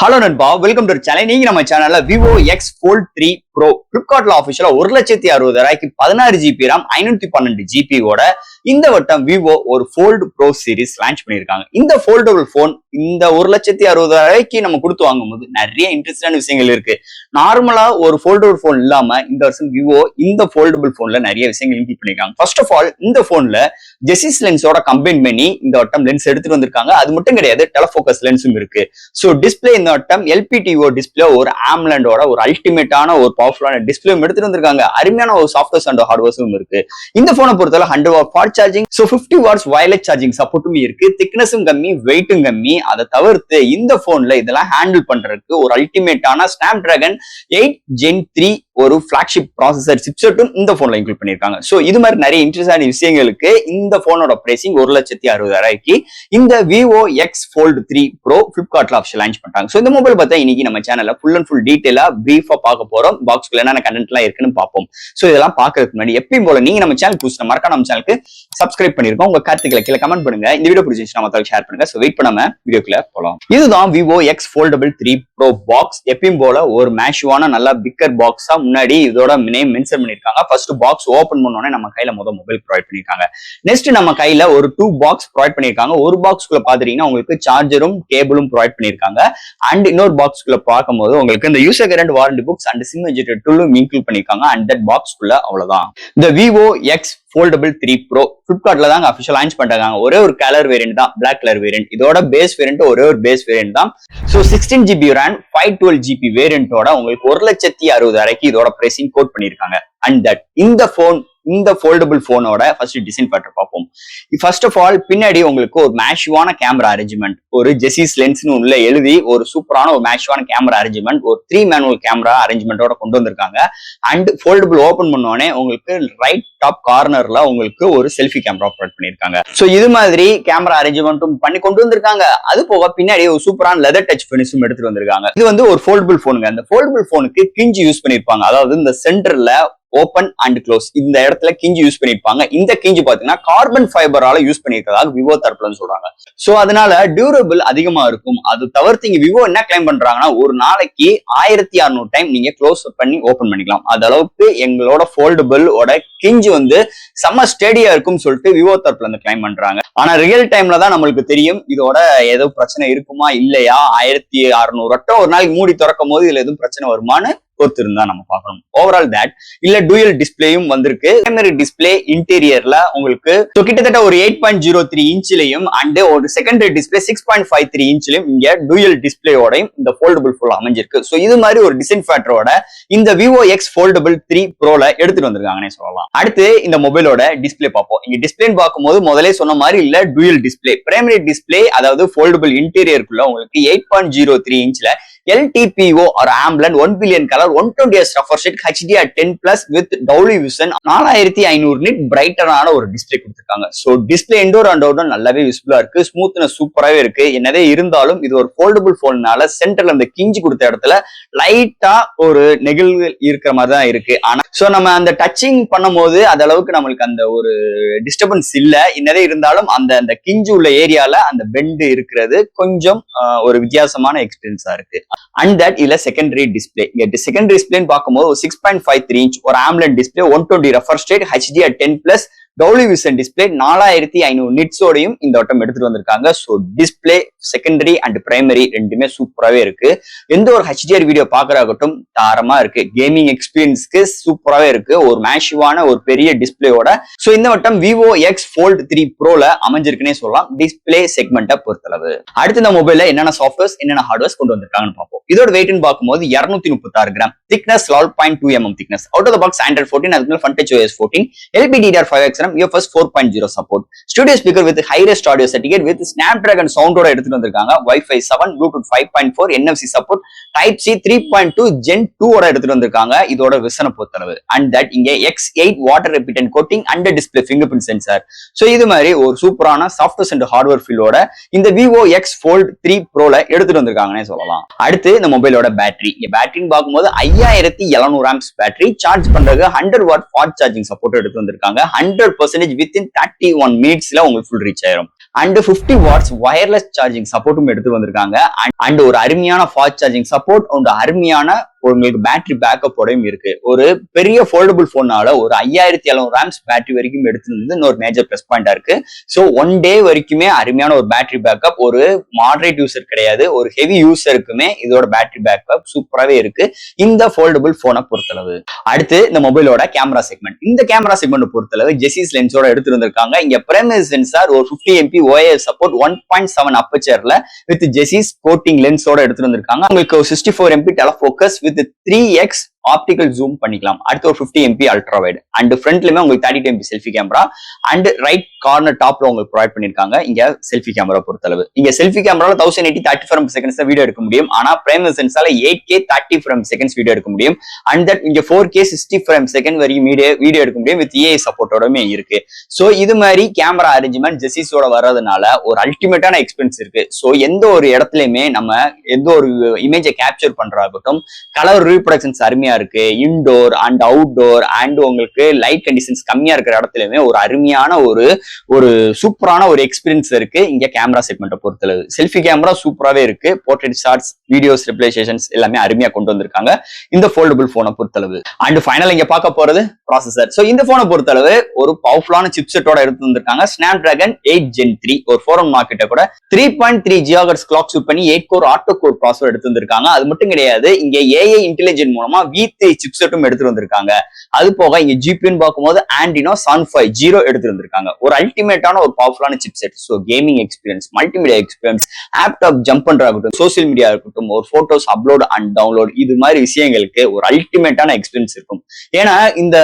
Hello நண்பா, welcome to channel. நீங்க நம்ம சேனல்ல விவோ எக்ஸ் ஃபோல்ட் 3 ப்ரோ பிளிப்கார்ட்ல ஆஃபிஷியலா 1,60,000 16 ஜிபி RAM 512 ஜிபி ஓட இந்த வட்டம் விவோ ஒரு ஃபோல்ட் ப்ரோ சீரிஸ் லான்ச் பண்ணிருக்காங்க. இந்த ஃபோல்டபிள் போன் இந்த 1,60,000 நம்ம கொடுத்து வாங்கும்போது நிறைய இன்ட்ரெஸ்டான விஷயங்கள் இருக்கு. நார்மலா ஒரு ஃபோல்டபிள் போன் இல்லாம இந்த வருஷம் விவோ இந்த ஃபோல்டபிள் போன்ல நிறைய விஷயங்கள் இன்க்ளூட் பண்ணிருக்காங்க. ஃபர்ஸ்ட் ஆஃப் ஆல் இந்த போன்ல ஜெசிஸ் லென்ஸோட கம்பைன் பண்ணி இந்த வட்டம் லென்ஸ் எடுத்துட்டு வந்திருக்காங்க. அது மட்டும் கிடையாது, டெலஃபோக்கஸ் லென்ஸும் இருக்கு. சோ டிஸ்பிளே இந்த வட்டம் எல்பிடிஓ டிஸ்பிளே ஒரு ஆம்லண்டோட ஒரு அல்டிமேட்டான ஒரு பவர்ஃபுல்லான டிஸ்பிளே எடுத்துட்டு வந்திருக்காங்க. அருமையான ஒரு சாஃப்ட்வேர்ஸ் அண்ட் ஹார்ட்வேர்ஸும் இருக்கு. இந்த போனை பொறுத்தவரை 100 watt fast charging, 50 watts wireless charging சப்போர்ட்டும் இருக்கு. திக்னஸும் கம்மி, வெயிட்டும் கம்மி. அதை தவிர்த்து இந்த போன்ல இதெல்லாம் ஹேண்டில் பண்றதுக்கு ஒரு அல்டிமேட்டான ஸ்னாப் டிராகன் 8 Gen 3 ஒரு பிளாக்ஷிப் ப்ராசஸர் சிப்செட்டும் இந்த போன்ல இன்க்ளூட் பண்ணிருக்காங்க. சோ இது மாதிரி நிறைய இன்ட்ரெஸ்டான விஷயங்களுக்கு இந்த போனோட பிரைசிங் 1,60,000 இந்த விவோ எக்ஸ் ஃபோல்ட் 3 ப்ரோ பிளிப்கார்ட்ல ஆஃபிஷியல் லான்ச் பண்ணிட்டாங்க. சோ இந்த மொபைல் பார்த்தா இன்னைக்கு நம்ம சேனல்ல ஃபுல் அண்ட் ஃபுல் டீடைலா பிரீஃபா பார்க்க போறோம். பாக்ஸ்க்குள்ள என்னென்ன கண்டென்ட் எல்லாம் இருக்குன்னு பார்ப்போம். சோ இதெல்லாம் பார்க்கறதுக்கு முன்னாடி எப்பயும் போல நீங்க நம்ம சேனல் புதுசா மறக்காம நம்ம சேனலுக்கு சப்ஸ்கிரைப் பண்ணிருக்கோம். உங்க கருத்துக்களை கீழே கமெண்ட் பண்ணுங்க. இந்த வீடியோ பிடிச்சிருந்துச்சுன்னா மத்தவங்களுக்கு ஷேர் பண்ணுங்க. சோ வெயிட் பண்ணாம வீடியோக்குள்ள போலாம். இதுதான் Vivo X foldable 3 bro box. எப்பயும் போல ஒரு மேஷுவான நல்ல பிக்கர் பாக்ஸா முன்னாடி இதோட நேம் மென்ஷன் பண்ணிருக்காங்க. ஃபர்ஸ்ட் பாக்ஸ் ஓபன் பண்ணோனே நம்ம கையில மொபைல் ப்ரொவைட் பண்ணிருக்காங்க. நெக்ஸ்ட் நம்ம கையில ஒரு 2 பாக்ஸ் ப்ரொவைட் பண்ணிருக்காங்க. ஒரு பாக்ஸ்க்குள்ள பாத்தீங்கன்னா உங்களுக்கு சார்ஜரும் கேபிளும் ப்ரொவைட் பண்ணிருக்காங்க. அண்ட் இன்னொரு பாக்ஸ்க்குள்ள பார்க்கும்போது உங்களுக்கு இந்த user current warranty books and sim ejector டூலும் இன்க்ளூட் பண்ணிருக்காங்க. அண்ட் தட் பாக்ஸ்க்குள்ள அவ்வளவுதான். இந்த விவோ எக்ஸ் ஃபோல்டபிள் 3 ப்ரோ பிளிப்கார்ட்ல தாங்க அஃபிஷியல் லான்ச் பண்றாங்க. ஒரே ஒரு கலர் வேரியன்ட் தான், பிளாக் கலர் வேரியன்ட். இதோட பேஸ் வேரியன்ட் ஒரே ஒரு பேஸ் வேரியன்ட் தான். சோ 16 ஜிபி RAM 512 ஜிபி வேரியன்ட்டோட உங்களுக்கு 1,60,000 இதோட பிரைசிங் கோட் பண்ணிருக்காங்க. அண்ட் தட் இந்த ஃபோல்டபிள் போனோட ஃபர்ஸ்ட் டிசைன் ஃபேக்டர் பார்ப்போம். ஃபர்ஸ்ட் ஆஃப் ஆல் பின்னாடி உங்களுக்கு ஒரு மேஷுவான கேமரா அரேஞ்ச்மெண்ட், ஒரு ஜெசிஸ் லென்ஸ்னு உள்ள எழுதி ஒரு சூப்பரான ஒரு மேஷுவான கேமரா அரேஞ்ச்மெண்ட், ஒரு 3 மேனுவல் கேமரா அரேஞ்ச்மெண்டோட கொண்டு வந்திருக்காங்க. அண்ட் ஃபோல்டபிள் ஓபன் பண்ணோடனே உங்களுக்கு ரைட் டாப் கார்னர்ல உங்களுக்கு ஒரு செல்ஃபி கேமரா ப்ரொவைட் பண்ணிருக்காங்க. சோ இது மாதிரி கேமரா அரேஞ்ச்மெண்ட்டும் பண்ணி கொண்டு வந்திருக்காங்க. அது போக பின்னாடி ஒரு சூப்பரான லெதர் டச் ஃபினிஷும் எடுத்துட்டு வந்திருக்காங்க. இது வந்து ஒரு ஃபோல்டபிள் போனுங்க. அந்த ஃபோல்டபிள் போனுக்கு கிஞ்சி யூஸ் பண்ணிருப்பாங்க. அதாவது இந்த சென்டர்ல ஓபன் அண்ட் க்ளோஸ் இந்த இடத்துல கிஞ்சி யூஸ் பண்ணிருப்பாங்க. இந்த கிஞ்சி பாத்தீங்கன்னா கார்பன் ஃபைபரால யூஸ் பண்ணிருக்கதாக விவோ தரப்புலன்னு சொல்றாங்க. சோ அதனால டியூரபிள் அதிகமா இருக்கும். அது தவிர்த்து இங்க விவோ என்ன கிளைம் பண்றாங்கன்னா ஒரு நாளைக்கு 1600 டைம் நீங்க க்ளோஸ் பண்ணி ஓபன் பண்ணிக்கலாம். அது அளவுக்கு எங்களோட ஃபோல்டபிள் ஓட கிஞ்சி வந்து செம்ம ஸ்டேடியா இருக்கும்னு சொல்லிட்டு விவோ தரப்புல இருந்து கிளைம் பண்றாங்க. ஆனா ரியல் டைம்ல தான் நம்மளுக்கு தெரியும் இதோட ஏதோ பிரச்சனை இருக்குமா இல்லையா. 1600 வட்டம் ஒரு நாளைக்கு மூடி திறக்கும் போது இதுல எதுவும் பிரச்சனை வருமானு பொறுத்து இருந்தா நம்ம பார்க்கணும். ஓவரால் தட் இல்ல டூயல் டிஸ்பிளேயும் வந்திருக்கு. பிரைமரி டிஸ்பிளே இன்டீரியர்ல உங்களுக்கு கிட்டத்தட்ட ஒரு 8.03 இன்ச்லயும் அண்ட் ஒரு செகண்டரி டிஸ்பிளே 6.53 இன்ச்லயும் இங்க டூயல் டிஸ்பிளேயோடையும் இந்த ஃபோல்டபிள் ஃபுல் அமைஞ்சிருக்கு. சோ இது மாதிரி ஒரு டிசைன் ஃபேக்டரோட இந்த விவோ எக்ஸ் ஃபோல்டபிள் 3 ப்ரோல எடுத்துட்டு வந்திருக்காங்கன்னு சொல்லலாம். அடுத்து இந்த மொபைலோட டிஸ்பிளே பார்ப்போம். இங்க டிஸ்பிளேன்னு பார்க்கும்போது முதலே சொன்ன மாதிரி இல்ல டூயல் டிஸ்பிளே. பிரைமரி டிஸ்பிளே அதாவது ஃபோல்டபிள் இன்டீரியருக்குள்ள உங்களுக்கு 8.03 இன்ச்ல LTPO or AMOLED 1 billion color 120Hz refresh rate HDR10+ with Dolby Vision 4500 nit பிரைட்டரான ஒரு டிஸ்பிளே கொடுத்திருக்காங்க. So display indoor and outdoor நல்லாவே விசிபிளா இருக்கு. ஸ்மூத்னஸ் சூப்பராவே இருக்கு. என்னதே இருந்தாலும் இது ஒரு ஃபோல்டபிள் போன்னால சென்டர்ல அந்த கிஞ்சி கொடுத்த இடத்துல லைட்டா ஒரு நெகிழ்வு இருக்கிற மாதிரி தான் இருக்கு. ஆனா சோ நம்ம அந்த டச்சிங் பண்ணும்போது அது அளவுக்கு நம்மளுக்கு அந்த ஒரு டிஸ்டர்பன்ஸ் இல்ல. என்னதே இருந்தாலும் அந்த கிஞ்சி உள்ள ஏரியால அந்த பெண்ட் இருக்கிறது கொஞ்சம் ஒரு வித்தியாசமான எக்ஸ்பீரியன்ஸா இருக்கு. அண்ட் தட் இல்ல செகண்டரி டிஸ்பிளே. செகண்டரி டிஸ்பிளேன்னு பார்க்கும்போது 6.53 இன்ச் ஒரு AMOLED display 120 refresh rate HDR10+ Dolby Vision display 4500 நிட்ஸோடையும் இந்த வட்டம் எடுத்துட்டு வந்திருக்காங்க. So display secondary and primary ரெண்டுமே சூப்பராகவே இருக்கு. எந்த ஒரு HDR வீடியோ பாக்குறாகட்டும் தாரமா இருக்கு. கேமிங் எக்ஸ்பீரியன்ஸ்க்கு சூப்பராகவே இருக்கு. ஒரு மேஷிவான ஒரு பெரிய டிஸ்பிளேயோட சோ இந்த வட்டம் விவோ எக்ஸ் ஃபோல்ட் 3 ப்ரோல அமைஞ்சிருக்குன்னே சொல்லலாம் டிஸ்பிளே செக்மெண்ட்டை பொறுத்தளவு. அடுத்து இந்த மொபைல்ல என்னென்ன சாஃப்ட்வேர்ஸ் என்னென்ன ஹார்ட்வேர்ஸ் கொண்டு வந்திருக்காங்கன்னு பார்ப்போம். இதோட வெயிட்னு பார்க்கும்போது 236 gram, thickness 12.2 mm thickness, out of the box Android 14 அதுக்கு மேல FunTouch OS 14, LPDDR5X UFS 4.0 support, studio speaker with high-res audio certificate with Snapdragon sound ஓட எடுத்துட்டு வந்திருக்காங்க. Wi-Fi 7, Bluetooth 5.4, NFC support, Type C 3.2 Gen 2 ஓட எடுத்துட்டு வந்திருக்காங்க. இதோட விசன பொறுத்தளவு. அண்ட் தட் இங்க X8 water repellent coating and display fingerprint sensor. So இது மாதிரி ஒரு சூப்பரான சாஃப்ட்வேர் அண்ட் ஹார்ட்வேர் ஃபீல்டோட இந்த விவோ எக்ஸ் ஃபோல்ட் 3 ப்ரோல எடுத்துட்டு வந்திருக்காங்கன்னே சொல்லலாம். அடுத்து இந்த மொபைலோட பேட்டரி. பேட்டரின்னு பார்க்கும்போது 5700 ஆம்ஸ் பேட்டரி. சார்ஜ் பண்றதுக்கு 100 வாட் ஃபாஸ்ட் சார்ஜிங் சப்போர்ட் எடுத்து வந்திருக்காங்க. 100% வித்தின் 31 மினிட்ஸ்ல உங்களுக்கு ஃபுல் ரீச் ஆயிரும். அண்ட் 50 வாட்ஸ் வயர்லெஸ் சார்ஜிங் சப்போர்ட்டும் எடுத்து வந்திருக்காங்க. அண்ட் ஒரு அருமையான ஃபாஸ்ட் சார்ஜிங் சப்போர்ட் அண்ட் அருமையான உங்களுக்கு பேட்டரி பேக்கப்போடையும் இருக்கு. ஒரு பெரிய ஃபோல்டபுள் போனால ஒரு 5700 ஆம்ஸ் பேட்டரி வரைக்கும் எடுத்துருந்தது இன்னொரு மேஜர் பிளஸ் பாயிண்டா இருக்கு. ஸோ 1 டே வரைக்குமே அருமையான ஒரு பேட்டரி பேக்கப். ஒரு மாடரேட் யூசர் கிடையாது, ஒரு ஹெவி யூசருக்குமே இதோட பேட்டரி பேக்கப் சூப்பராகவே இருக்கு இந்த ஃபோல்டபுள் போனை பொறுத்தளவு. அடுத்து இந்த மொபைலோட கேமரா செக்மெண்ட். இந்த கேமரா செக்மெண்ட் பொறுத்தளவு ஜெசிஸ் லென்ஸோட எடுத்து வந்திருக்காங்க. இங்க பிரைமரி சென்சார் ஒரு 50 MP OIS சப்போர்ட் 1.7 அப்பச்சர்ல வித் ஜெசிஸ் கோட்டிங் லென்ஸோட எடுத்து வந்திருக்காங்க. உங்களுக்கு 64 MP tele focus with 3x optical zoom பண்ணிக்கலாம். அடுத்து ஒரு 50 MP அல்ட்ரா வைட் அண்ட் ஃப்ரண்ட்லயுமே உங்களுக்கு 32 MP selfie camera and right corner டாப்ல உங்களுக்கு ப்ரொவைட் பண்ணிருக்காங்க. இங்க செல்ஃபி கேமரா பொறுத்தளவு இங்க செல்ஃபி கேமரால 1080 30 ஃப்ரேம் செகண்ட்ஸ் வீடியோ எடுக்க முடியும். ஆனா பிரைமரி சென்சார்ல 8K 30 ஃப்ரேம் செகண்ட்ஸ் வீடியோ எடுக்க முடியும். அண்ட் தட் இங்க 4K 60 ஃப்ரேம் செகண்ட் வரைக்கும் வீடியோ எடுக்க முடியும் வித் AI சப்போர்ட்டோடமே இருக்கு. சோ இது மாதிரி கேமரா அரேஞ்ச்மெண்ட் ஜெசிஸோட வர்றதுனால ஒரு அல்டிமேட்டான எக்ஸ்பீரியன்ஸ் இருக்கு. சோ எந்த ஒரு இடத்துலயுமே நம்ம எந்த ஒரு இமேஜை கேப்சர் பண்றாகட்டும் கலர் ரீப்ரொடக்ஷன்ஸ் அருமையா இருக்கு. இன்டோர் அண்ட் அவுட்டோர் அண்ட் உங்களுக்கு லைட் கண்டிஷன்ஸ் கம்மியா இருக்கிற இடத்துலயுமே ஒரு அருமையான ஒரு சூப்பரான ஒரு எக்ஸ்பீரியன்ஸ் இருக்கு இங்க கேமரா செக்மெண்ட்டை பொறுத்தளவு. செல்ஃபி கேமரா சூப்பராகவே இருக்கு. போர்ட்ரேட் ஷாட்ஸ் வீடியோஸ் ரிப்ளேஷன்ஸ் எல்லாமே அருமையா கொண்டு வந்திருக்காங்க இந்த ஃபோல்டபுள் போனை பொறுத்தளவு. அண்ட் ஃபைனல் இங்க பார்க்க போறது ப்ராசஸர். சோ இந்த போனை பொறுத்தளவு ஒரு பவர்ஃபுல்லான சிப்செட்டோட எடுத்து வந்திருக்காங்க. Snapdragon 8 Gen 3 ஒரு ஃபோரம் மார்க்கெட்டை கூட 3.3 GHz கிளாக் சூட் பண்ணி 8 கோர் ஆட்டோ கோர் ப்ராசஸர் எடுத்து வந்திருக்காங்க. அது மட்டும் கிடையாது, இங்க AI இன்டெலிஜென்ட் மூலமா V3 சிப்செட்டும் எடுத்து வந்திருக்காங்க. அது போக இங்க ஜிபின்னு பார்க்கும்போது Adreno 750 எடுத்து வந்திருக்காங்க. ஒரு அல்டிமேட்டான ஒரு பவர்ஃபுல்லான chipset. So gaming experience, multimedia experience, laptop jump பண்றாகட்டும், சோசியல் மீடியா இருக்கட்டும், ஒரு போட்டோஸ் அப்லோட் அண்ட் டவுன்லோட் இது மாதிரி விஷயங்களுக்கு ஒரு அல்டிமேட்டான எக்ஸ்பீரியன்ஸ் இருக்கும். ஏன்னா இந்த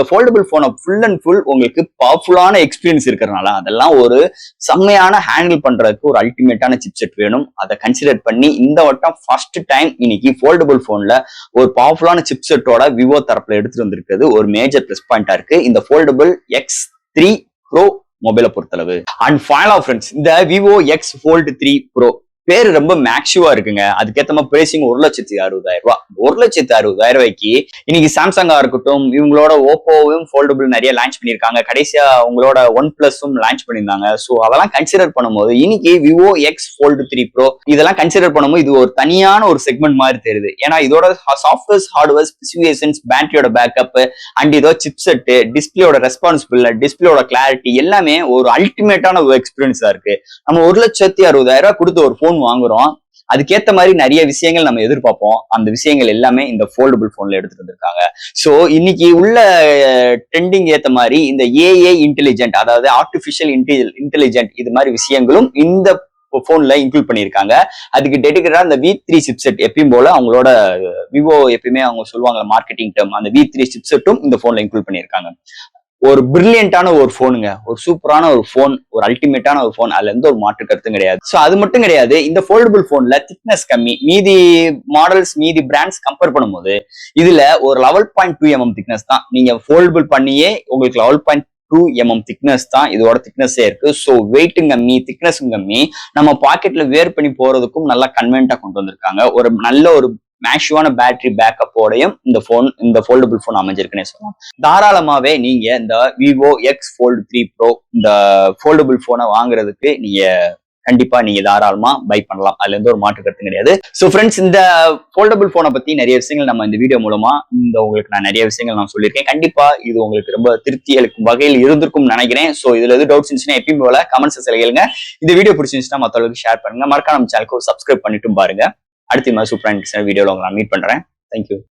ஃபோல்டபுள் போனை ஃபுல் அண்ட் ஃபுல் உங்களுக்கு பவர்ஃபுல்லான எக்ஸ்பீரியன்ஸ் இருக்கிறதுனால அதெல்லாம் ஒரு செம்மையான ஹேண்டில் பண்றதுக்கு ஒரு அல்டிமேட்டான சிப்செட் வேணும். அதை கன்சிடர் பண்ணி இந்த வட்டம் ஃபர்ஸ்ட் டைம் இன்னைக்கு ஃபோல்டபுள் போன்ல ஒரு பவர்ஃபுல்லான சிப்செட்டோட விவோ தரப்புல எடுத்துட்டு வந்திருக்கிறது ஒரு மேஜர் பிளஸ் பாயிண்டா இருக்கு இந்த ஃபோல்டபுள் X3 Pro மொபைலை பொறுத்தளவு. அண்ட் ஃபைனல் ஃப்ரெண்ட்ஸ், இந்த விவோ X Fold 3 Pro பேரு ரொம்ப மேக்ஸிவா இருக்குங்க. அதுக்கேற்ற மாதிரி பிரைசிங் 1,60,000 ரூபாய். 1,60,000 ரூபாய்க்கு இன்னைக்கு சாம்சங்கா இருக்கட்டும், இவங்களோட ஓப்போவும் ஃபோல்டபுள் நிறைய லான்ச் பண்ணியிருக்காங்க. கடைசியா உங்களோட ஒன் பிளஸும் லான்ச் பண்ணியிருந்தாங்க. ஸோ அதெல்லாம் கன்சிடர் பண்ணும்போது இன்னைக்கு விவோ X Fold 3 Pro இதெல்லாம் கன்சிடர் பண்ணும்போது இது ஒரு தனியான ஒரு செக்மெண்ட் மாதிரி தெரியுது. ஏன்னா இதோட சாஃப்ட்வேர்ஸ் ஹார்ட்வேர் ஸ்பெசிஃபிகேஷன்ஸ், பேட்டரியோட பேக்கப் அண்ட் இதோ சிப்செட், டிஸ்பிளேயோட ரெஸ்பான்சிபிள், டிஸ்பிளேயோட கிளாரிட்டி எல்லாமே ஒரு அல்டிமேட்டான ஒரு எக்ஸ்பீரியன்ஸா இருக்கு. நம்ம 1,60,000 ரூபாய் கொடுத்து ஒரு போன் வாங்குறோம், அதுக்கேத்த மாதிரி நிறைய விஷயங்கள் நம்ம எதிர்பார்ப்போம். அந்த விஷயங்கள் எல்லாமே இந்த ஃபோல்டபுள் போன்ல எடுத்துட்டு வந்திருக்காங்க. சோ இன்னைக்கு உள்ள ட்ரெண்டிங் ஏத்த மாதிரி இந்த AI இன்டெலிஜென்ட், அதாவது ஆர்டிபிஷியல் இன்டெலிஜென்ட் இது மாதிரி விஷயங்களும் இந்த போன்ல இன்க்ளூட் பண்ணிருக்காங்க. அதுக்கு டெடிகேட்டடா இந்த V3 சிப்செட் எப்பயும் போல அவங்களோட விவோ எப்பயுமே அவங்க சொல்லுவாங்க மார்க்கெட்டிங் டேர்ம், அந்த V3 சிப்செட்டும் இந்த போன்ல இன்க்ளூட் பண்ணிருக்காங்க. ஒரு பிரில்லியண்டான ஒரு போனுங்க, ஒரு சூப்பரான ஒரு போன், ஒரு அல்டிமேட்டான ஒரு போன். அதுல எந்த ஒரு மாற்று கருத்தும் கிடையாது. சோ அது மட்டும் கிடையாது, இந்த ஃபோல்டபுள் போன்ல திக்னஸ் கம்மி. மீதி மாடல்ஸ், மீதி பிராண்ட்ஸ் கம்பேர் பண்ணும்போது இதுல ஒரு 11.2 mm திக்னஸ் தான். நீங்க ஃபோல்டபுள் பண்ணியே உங்களுக்கு 11.2 mm திக்னஸ் தான் இதோட திக்னஸே இருக்கு. ஸோ வெயிட்டும் கம்மி, திக்னஸும் கம்மி. நம்ம பாக்கெட்ல வேர் பண்ணி போறதுக்கும் நல்லா கன்வென்ட்டா கொண்டு வந்திருக்காங்க. ஒரு நல்ல ஒரு மேக்ஸிவான பேட்டரி பேக்கப்போடையும் இந்த ஃபோல்டபுள் போன் அமைஞ்சிருக்குன்னே சொல்லலாம். தாராளமாவே நீங்க இந்த விவோ X Fold 3 Pro இந்த ஃபோல்டபுள் போனை வாங்குறதுக்கு கண்டிப்பா நீங்க தாராளமா பை பண்ணலாம். அதுல எந்த ஒரு மாற்று கருத்து கிடையாது. சோ ஃப்ரெண்ட்ஸ், இந்த ஃபோல்டபுள் போனை பத்தி நிறைய விஷயங்கள் நம்ம இந்த வீடியோ மூலமா உங்களுக்கு நான் நிறைய விஷயங்கள் நான் சொல்லியிருக்கேன். கண்டிப்பா இது உங்களுக்கு ரொம்ப திருப்தி அளிக்கும் வகையில் இருந்திருக்கும் நினைக்கிறேன். சோ இதுல எது டவுட்ஸ் இருந்துச்சுன்னா எப்பயும் போல கமெண்ட்ஸ் கேளுங்க. இந்த வீடியோ பிடிச்சிருந்துச்சுன்னா மற்றவங்களுக்கு ஷேர் பண்ணுங்க. மறக்காம நம்ம சேனலுக்கு சப்ஸ்கிரைப் பண்ணிட்டும் பாருங்க. அடுத்த மாதிரி சூப்பரான வீடியோல உங்களை நான் மீட் பண்றேன். தேங்க்யூ.